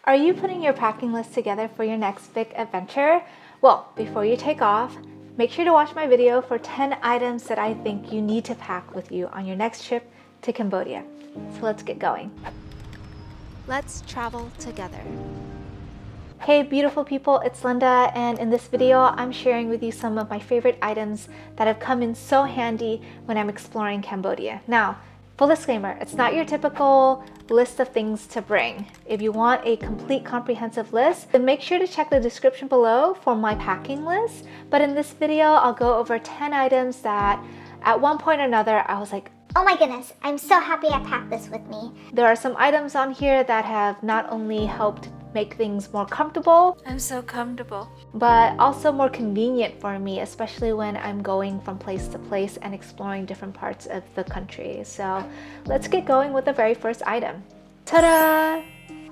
Are you putting your packing list together for your next big adventure? Well, before you take off, make sure to watch my video for 10 items that I think you need to pack with you on your next trip to Cambodia. So let's get going. Let's travel together. Hey beautiful people, it's Linda, and in this video I'm sharing with you some of my favorite items that have come in so handy when I'm exploring Cambodia. Now, full disclaimer, it's not your typical list of things to bring. If you want a complete comprehensive list, then make sure to check the description below for my packing list. But in this video, I'll go over 10 items that at one point or another, I was like, oh my goodness, I'm so happy I packed this with me. There are some items on here that have not only helped make things more comfortable. I'm so comfortable. But also more convenient for me, especially when I'm going from place to place and exploring different parts of the country. So let's get going with the very first item. Ta-da!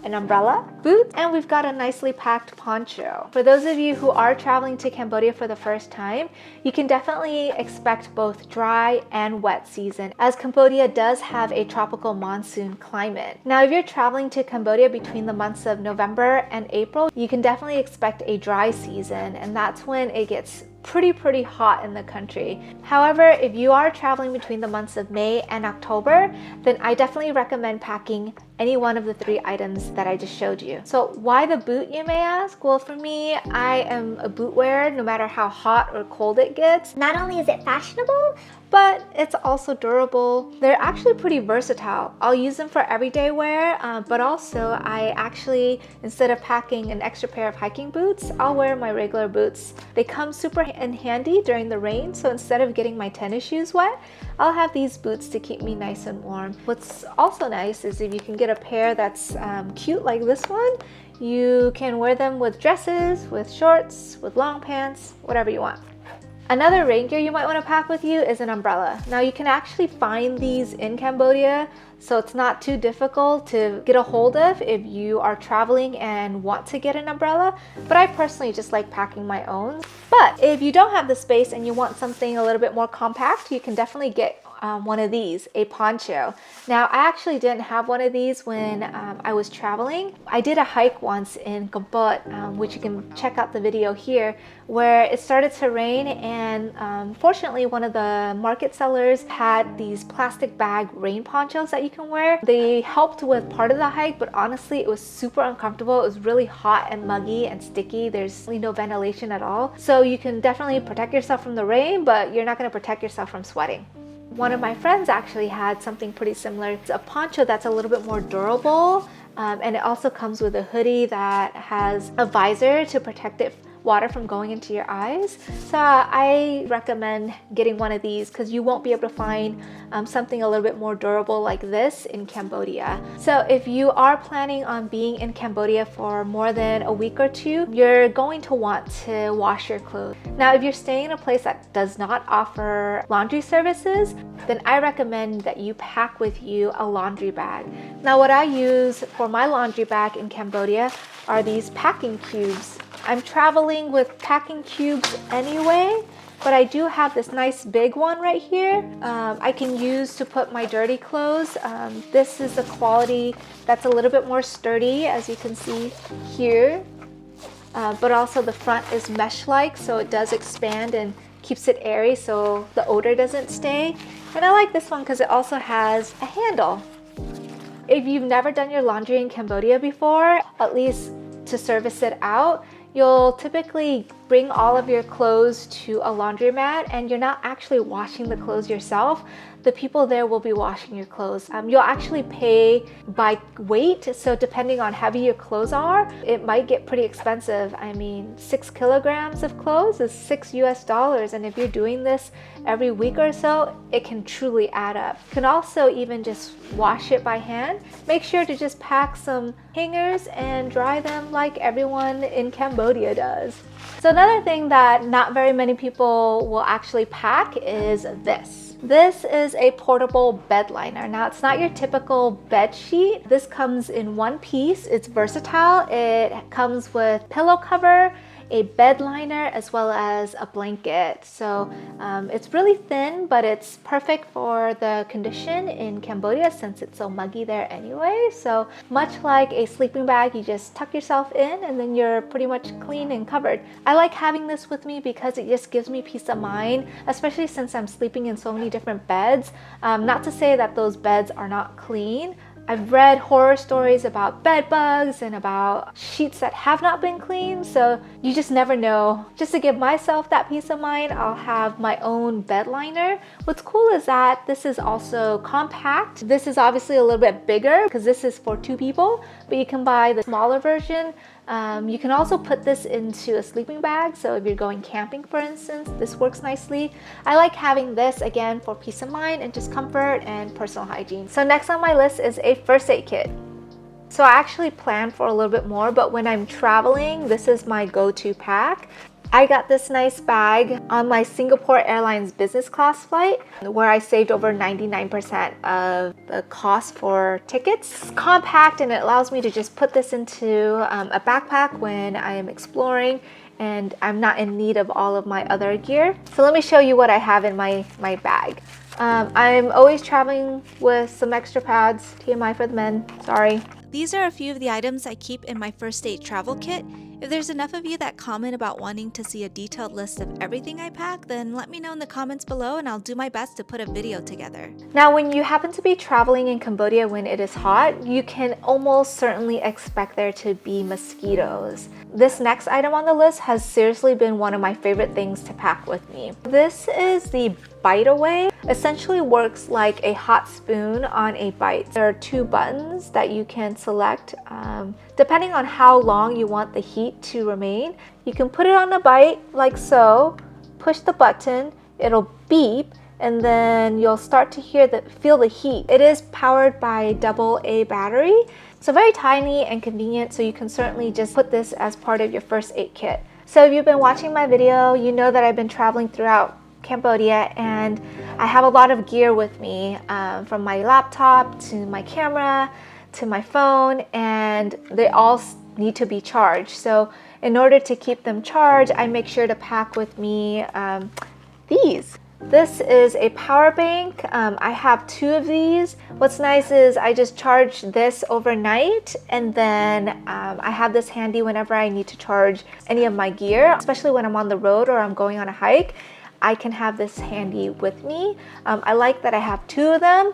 An umbrella, boots, and we've got a nicely packed poncho. For those of you who are traveling to Cambodia for the first time, you can definitely expect both dry and wet season, as Cambodia does have a tropical monsoon climate. Now, if you're traveling to Cambodia between the months of November and April, you can definitely expect a dry season, and that's when it gets pretty hot in the country. However, if you are traveling between the months of May and October, then I definitely recommend packing any one of the 3 items that I just showed you. So why the boot, you may ask? Well, for me, I am a boot wearer no matter how hot or cold it gets. Not only is it fashionable, but it's also durable. They're actually pretty versatile. I'll use them for everyday wear, but also I actually, instead of packing an extra pair of hiking boots, I'll wear my regular boots. They come super in handy during the rain, so instead of getting my tennis shoes wet, I'll have these boots to keep me nice and warm. What's also nice is if you can get a pair that's cute like this one, you can wear them with dresses, with shorts, with long pants, whatever you want. Another rain gear you might want to pack with you is an umbrella. Now you can actually find these in Cambodia, so it's not too difficult to get a hold of if you are traveling and want to get an umbrella, but I personally just like packing my own. But if you don't have the space and you want something a little bit more compact, you can definitely get one of these, a poncho. Now, I actually didn't have one of these when I was traveling. I did a hike once in Cambodia, which you can check out the video here, where it started to rain, and fortunately one of the market sellers had these plastic bag rain ponchos that you can wear. They helped with part of the hike, but honestly it was super uncomfortable. It was really hot and muggy and sticky. There's really no ventilation at all. So you can definitely protect yourself from the rain, but you're not going to protect yourself from sweating. One of my friends actually had something pretty similar. It's a poncho that's a little bit more durable, and it also comes with a hoodie that has a visor to protect it water from going into your eyes. So I recommend getting one of these because you won't be able to find something a little bit more durable like this in Cambodia. So if you are planning on being in Cambodia for more than a week or 2, you're going to want to wash your clothes. Now, if you're staying in a place that does not offer laundry services, then I recommend that you pack with you a laundry bag. Now, what I use for my laundry bag in Cambodia are these packing cubes. I'm traveling with packing cubes anyway, but I do have this nice big one right here. I can use to put my dirty clothes. This is the quality that's a little bit more sturdy, as you can see here. But also the front is mesh-like, so it does expand and keeps it airy so the odor doesn't stay. And I like this one because it also has a handle. If you've never done your laundry in Cambodia before, at least to service it out, you'll typically bring all of your clothes to a laundromat, and you're not actually washing the clothes yourself. The people there will be washing your clothes. You'll actually pay by weight, so depending on how heavy your clothes are, it might get pretty expensive. I mean, 6 kilograms of clothes is $6 US, and if you're doing this every week or so, it can truly add up. You can also even just wash it by hand. Make sure to just pack some hangers and dry them like everyone in Cambodia does. So another thing that not very many people will actually pack is this. This is a portable bed liner. Now, it's not your typical bed sheet. This comes in one piece. It's versatile. It comes with pillow cover. a bed liner, as well as a blanket. So it's really thin, but it's perfect for the condition in Cambodia since it's so muggy there anyway. So much like a sleeping bag, you just tuck yourself in and then you're pretty much clean and covered. I like having this with me because it just gives me peace of mind, especially since I'm sleeping in so many different beds. Not to say that those beds are not clean. I've read horror stories about bed bugs and about sheets that have not been cleaned, so you just never know. Just to give myself that peace of mind, I'll have my own bed liner. What's cool is that this is also compact. This is obviously a little bit bigger because this is for 2 people, but you can buy the smaller version. You can also put this into a sleeping bag, so if you're going camping, for instance, this works nicely. I like having this again for peace of mind and just comfort and personal hygiene. So next on my list is a first aid kit. So I actually planned for a little bit more, but when I'm traveling, this is my go-to pack. I got this nice bag on my Singapore Airlines business class flight where I saved over 99% of the cost for tickets. It's compact and it allows me to just put this into a backpack when I am exploring and I'm not in need of all of my other gear. So let me show you what I have in my bag. I'm always traveling with some extra pads, TMI for the men, sorry. These are a few of the items I keep in my first aid travel kit. If there's enough of you that comment about wanting to see a detailed list of everything I pack, then let me know in the comments below and I'll do my best to put a video together. Now, when you happen to be traveling in Cambodia when it is hot, you can almost certainly expect there to be mosquitoes. This next item on the list has seriously been one of my favorite things to pack with me. This is the Bite Away. Essentially works like a hot spoon on a bite. There are 2 buttons that you can select depending on how long you want the heat to remain. You can put it on a bite like so, push the button, it'll beep, and then you'll start to feel the heat. It is powered by AA battery, so very tiny and convenient, so you can certainly just put this as part of your first aid kit. So if you've been watching my video, you know that I've been traveling throughout Cambodia and I have a lot of gear with me, from my laptop to my camera to my phone, and they all need to be charged. So in order to keep them charged, I make sure to pack with me these. This is a power bank. I have 2 of these. What's nice is I just charge this overnight and then I have this handy whenever I need to charge any of my gear, especially when I'm on the road or I'm going on a hike. I can have this handy with me. I like that I have 2 of them.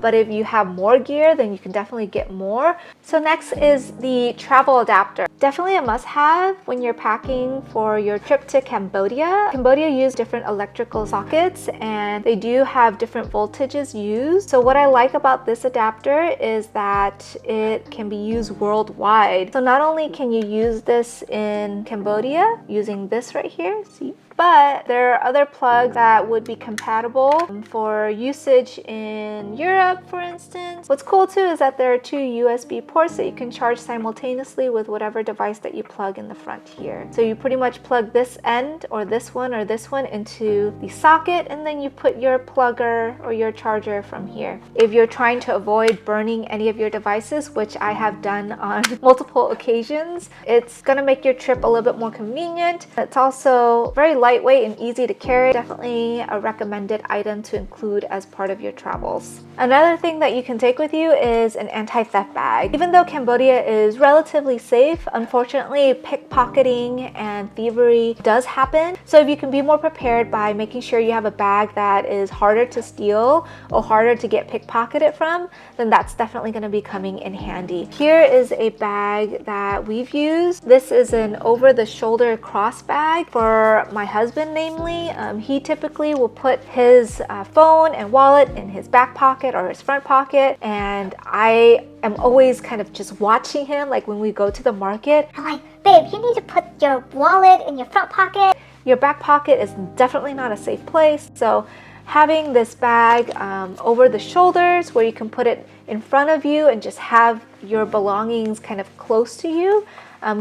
But if you have more gear, then you can definitely get more. So next is the travel adapter. Definitely a must-have when you're packing for your trip to Cambodia. Cambodia uses different electrical sockets and they do have different voltages used. So what I like about this adapter is that it can be used worldwide. So not only can you use this in Cambodia using this right here, see? But there are other plugs that would be compatible for usage in Europe, for instance. What's cool too is that there are 2 USB ports that you can charge simultaneously with whatever device that you plug in the front here. So you pretty much plug this end or this one into the socket and then you put your plugger or your charger from here. If you're trying to avoid burning any of your devices, which I have done on multiple occasions, it's gonna make your trip a little bit more convenient. It's also very lightweight and easy to carry. Definitely a recommended item to include as part of your travels. Another thing that you can take with you is an anti-theft bag. Even though Cambodia is relatively safe, unfortunately pickpocketing and thievery does happen. So if you can be more prepared by making sure you have a bag that is harder to steal or harder to get pickpocketed from, then that's definitely going to be coming in handy. Here is a bag that we've used. This is an over-the-shoulder cross bag for my husband, namely. He typically will put his phone and wallet in his back pocket or his front pocket, and I am always kind of just watching him, like when we go to the market. I'm like, babe, you need to put your wallet in your front pocket. Your back pocket is definitely not a safe place, so having this bag over the shoulders where you can put it in front of you and just have your belongings kind of close to you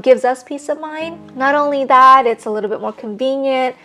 gives us peace of mind. Not only that, it's a little bit more convenient.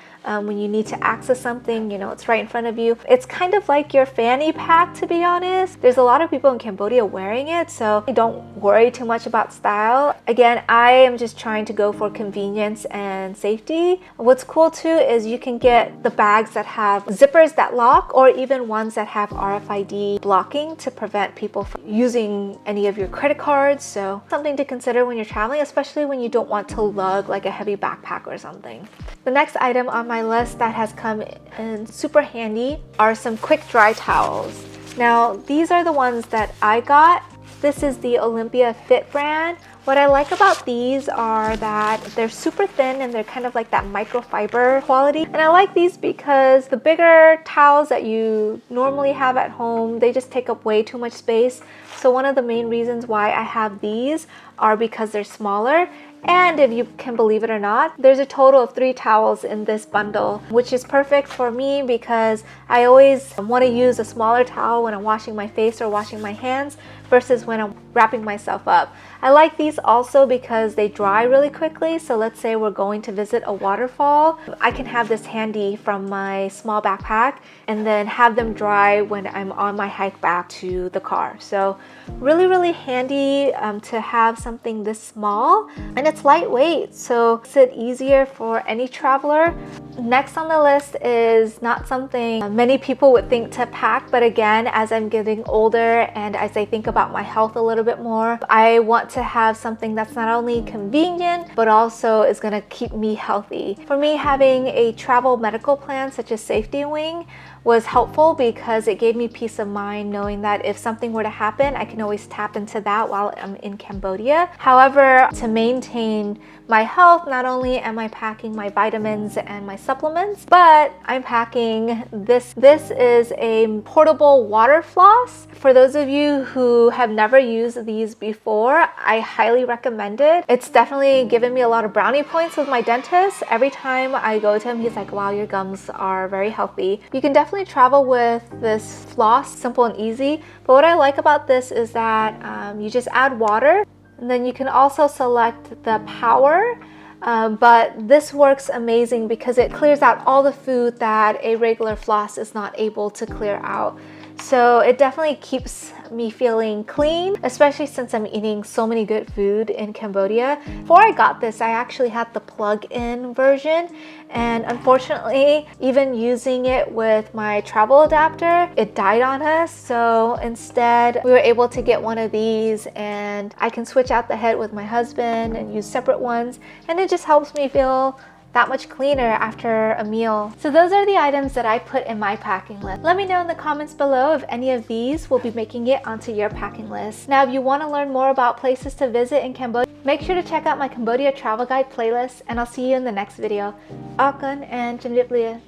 when you need to access something, you know, it's right in front of you. It's kind of like your fanny pack, to be honest. There's a lot of people in Cambodia wearing it, so don't worry too much about style. Again, I am just trying to go for convenience and safety. What's cool too is you can get the bags that have zippers that lock, or even ones that have RFID blocking to prevent people from using any of your credit cards. So something to consider when you're traveling, especially when you don't want to lug like a heavy backpack or something. The next item on my list that has come in super handy are some quick dry towels. Now, these are the ones that I got. This is the Olympia Fit brand. What I like about these are that they're super thin and they're kind of like that microfiber quality. And I like these because the bigger towels that you normally have at home, they just take up way too much space. So one of the main reasons why I have these are because they're smaller. And if you can believe it or not, there's a total of 3 towels in this bundle, which is perfect for me because I always want to use a smaller towel when I'm washing my face or washing my hands versus when I'm wrapping myself up. I like these also because they dry really quickly. So let's say we're going to visit a waterfall. I can have this handy from my small backpack and then have them dry when I'm on my hike back to the car. So really handy to have something this small, and it's lightweight, so it makes it easier for any traveler. Next on the list is not something many people would think to pack, but again, as I'm getting older and as I think about my health a little bit more, I want to have something that's not only convenient, but also is gonna keep me healthy. For me, having a travel medical plan such as Safety Wing was helpful because it gave me peace of mind knowing that if something were to happen, I can always tap into that while I'm in Cambodia. However, to maintain my health, not only am I packing my vitamins and my supplements, but I'm packing this. This is a portable water floss. For those of you who have never used these before, I highly recommend it. It's definitely given me a lot of brownie points with my dentist. Every time I go to him, he's like, wow, your gums are very healthy. You can definitely travel with this floss, simple and easy. But what I like about this is that you just add water, and then you can also select the power. But this works amazing because it clears out all the food that a regular floss is not able to clear out. So it definitely keeps me feeling clean, especially since I'm eating so many good food in Cambodia. Before I got this, I actually had the plug-in version, and unfortunately, even using it with my travel adapter, it died on us. So instead, we were able to get one of these, and I can switch out the head with my husband and use separate ones, and it just helps me feel that much cleaner after a meal. So those are the items that I put in my packing list. Let me know in the comments below if any of these will be making it onto your packing list. Now, if you want to learn more about places to visit in Cambodia, make sure to check out my Cambodia travel guide playlist, and I'll see you in the next video. Akon and Chimdip Lia.